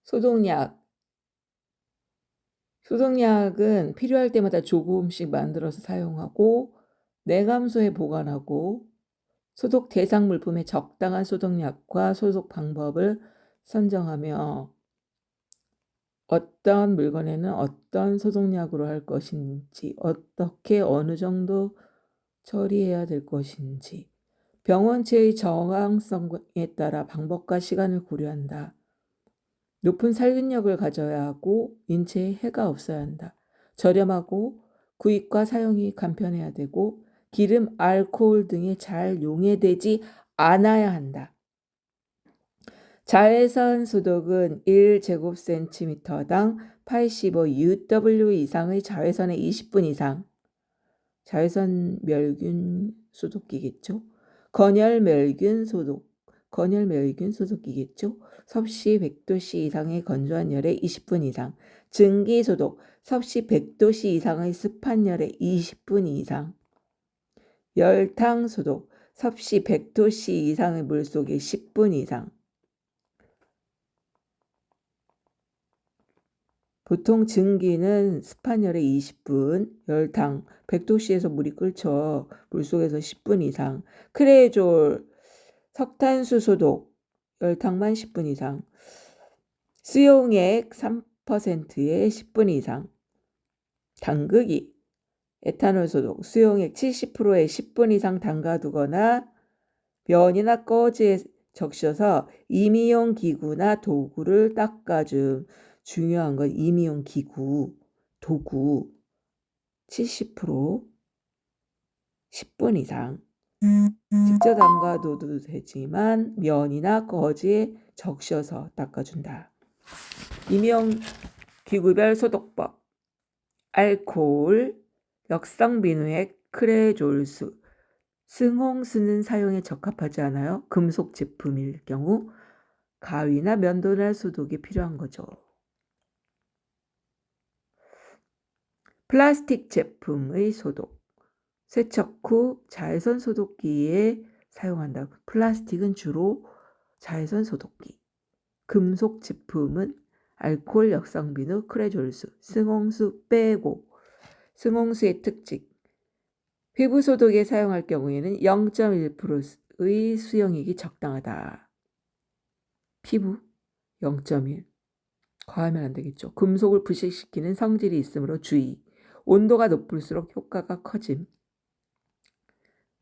소독약. 소독약은 필요할 때마다 조금씩 만들어서 사용하고 내감소에 보관하고 소독 대상 물품의 적당한 소독약과 소독 방법을 선정하며 어떤 물건에는 어떤 소독약으로 할 것인지, 어떻게 어느 정도 처리해야 될 것인지, 병원체의 저항성에 따라 방법과 시간을 고려한다. 높은 살균력을 가져야 하고 인체에 해가 없어야 한다. 저렴하고 구입과 사용이 간편해야 되고 기름, 알코올 등에 잘 용해되지 않아야 한다. 자외선 소독은 1제곱센티미터당 85 UW 이상의 자외선에 20분 이상, 자외선 멸균 소독기겠죠. 건열 멸균 소독기겠죠. 섭씨 100도씨 이상의 건조한 열에 20분 이상, 증기 소독, 섭씨 100도씨 이상의 습한 열에 20분 이상, 열탕 소독, 섭씨 100도씨 이상의 물속에 10분 이상. 보통 증기는 습한 열에 20분, 열탕 100도씨에서 물이 끓죠. 물속에서 10분 이상. 크레졸, 석탄수 소독, 열탕만 10분 이상. 수용액 3%에 10분 이상. 담그기, 에탄올 소독, 수용액 70%에 10분 이상 담가두거나 면이나 꺼지에 적셔서 임의용 기구나 도구를 닦아줌. 중요한 건 임의용 기구, 도구 70% 10분 이상. 직접 담가둬도 되지만 면이나 거지에 적셔서 닦아준다. 임의용 기구별 소독법. 알코올, 역성비누액, 크레졸수, 승홍수는 사용에 적합하지 않아요. 금속 제품일 경우 가위나 면도날 소독이 필요한 거죠. 플라스틱 제품의 소독. 세척 후 자외선 소독기에 사용한다. 플라스틱은 주로 자외선 소독기. 금속 제품은 알코올, 역성비누, 크레졸수, 승홍수 빼고. 승홍수의 특징. 피부 소독에 사용할 경우에는 0.1%의 수용액이 적당하다. 피부 0.1. 과하면 안 되겠죠. 금속을 부식시키는 성질이 있으므로 주의. 온도가 높을수록 효과가 커짐.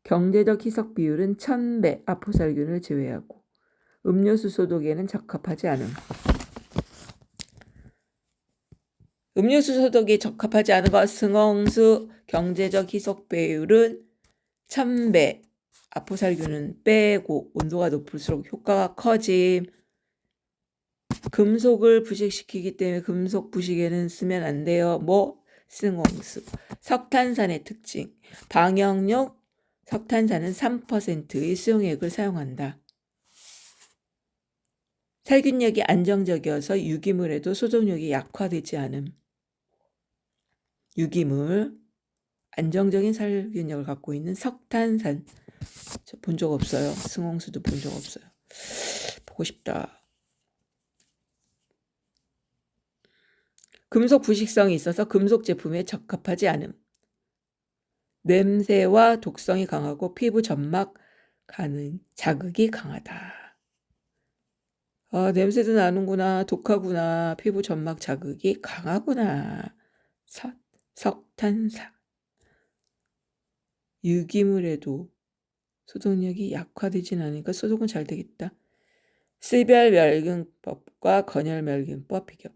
경제적 희석 비율은 1000배, 아포살균을 제외하고. 음료수 소독에는 적합하지 않음. 음료수 소독에 적합하지 않은 것, 승홍수 경제적 희석 비율은 1000배, 아포살균은 빼고 온도가 높을수록 효과가 커짐. 금속을 부식시키기 때문에 금속 부식에는 쓰면 안 돼요. 승홍수. 석탄산의 특징. 방역용 석탄산은 3%의 수용액을 사용한다. 살균력이 안정적이어서 유기물에도 소독력이 약화되지 않음. 유기물, 안정적인 살균력을 갖고 있는 석탄산. 저 본 적 없어요. 승홍수도 본 적 없어요. 보고 싶다. 금속 부식성이 있어서 금속 제품에 적합하지 않음. 냄새와 독성이 강하고 피부 점막 자극이 강하다. 냄새도 나는구나. 독하구나. 피부 점막 자극이 강하구나. 석탄산. 유기물에도 소독력이 약화되진 않으니까 소독은 잘 되겠다. 스별멸균법과 건열멸균법 비교.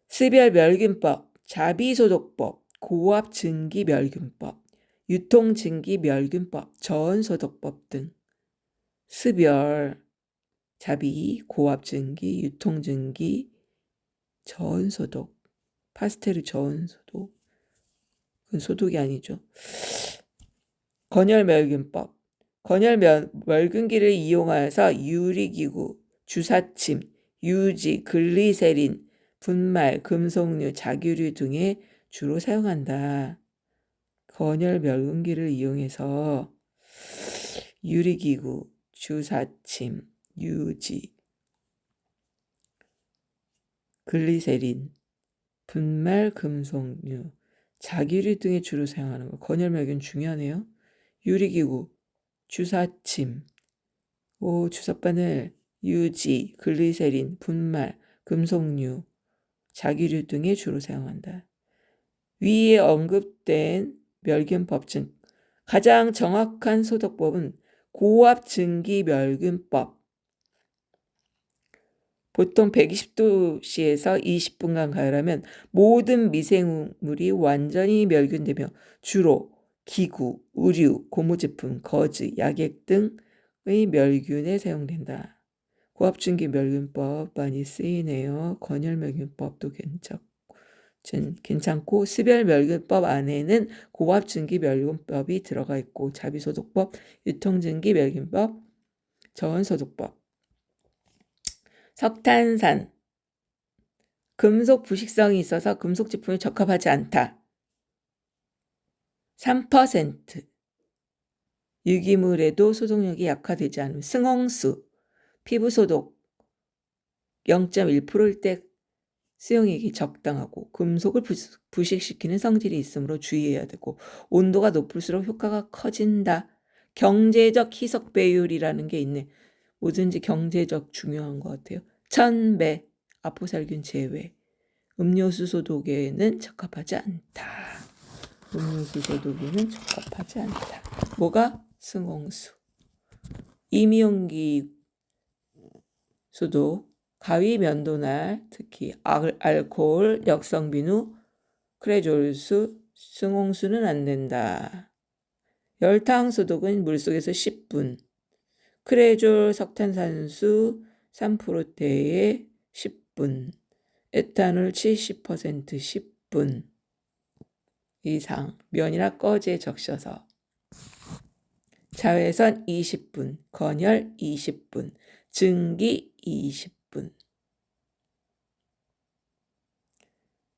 스별멸균법, 자비소독법, 고압증기멸균법, 유통증기멸균법, 저온소독법 등. 스별, 자비, 고압증기, 유통증기, 저온소독, 파스텔 저온소독. 그건 소독이 아니죠. 건열멸균법. 건열멸균기를 이용하여서 유리기구, 주사침, 유지, 글리세린, 분말, 금속류, 자규류 등에 주로 사용한다. 건열멸균기를 이용해서 유리기구, 주사침, 유지. 글리세린, 분말 금속류, 자기류 등에 주로 사용하는 거. 건혈멸균 중요하네요. 유리기구, 주사침, 주사바늘, 유지, 글리세린, 분말, 금속류, 자기류 등에 주로 사용한다. 위에 언급된 멸균법 중 가장 정확한 소독법은 고압 증기 멸균법. 보통 120도씨에서 20분간 가열하면 모든 미생물이 완전히 멸균되며 주로 기구, 의류, 고무제품, 거즈, 약액 등의 멸균에 사용된다. 고압증기 멸균법 많이 쓰이네요. 건혈멸균법도 괜찮고 습열멸균법 안에는 고압증기 멸균법이 들어가 있고 자비소독법, 유통증기 멸균법, 저온소독법. 석탄산, 금속 부식성이 있어서 금속 제품에 적합하지 않다. 3%, 유기물에도 소독력이 약화되지 않으면 승홍수, 피부소독 0.1%일 때 수용액이 적당하고 금속을 부식시키는 성질이 있으므로 주의해야 되고 온도가 높을수록 효과가 커진다. 경제적 희석 배율이라는 게 있네. 뭐든지 경제적 중요한 것 같아요. 1000배, 아포살균 제외. 음료수 소독에는 적합하지 않다. 음료수 소독에는 적합하지 않다. 뭐가? 승홍수. 임용기 소독, 가위 면도날, 특히 알코올, 역성비누, 크레졸수, 승홍수는 안 된다. 열탕 소독은 물속에서 10분. 크레졸, 석탄산수 3%대에 10분. 에탄올 70% 10분 이상. 면이나 꺼지에 적셔서. 자외선 20분, 건열 20분, 증기 20분.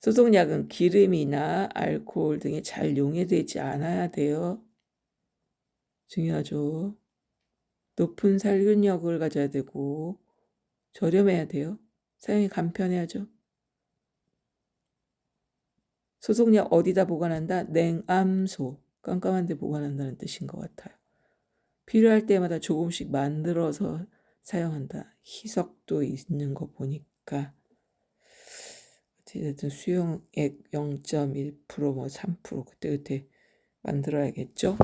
소독약은 기름이나 알코올 등에 잘 용해되지 않아야 돼요. 중요하죠. 높은 살균력을 가져야 되고 저렴해야 돼요. 사용이 간편해야죠. 소독약 어디다 보관한다? 냉암소, 깜깜한 데 보관한다는 뜻인 것 같아요. 필요할 때마다 조금씩 만들어서 사용한다. 희석도 있는 거 보니까 어쨌든 수용액 0.1% 뭐 3% 그때그때 만들어야겠죠.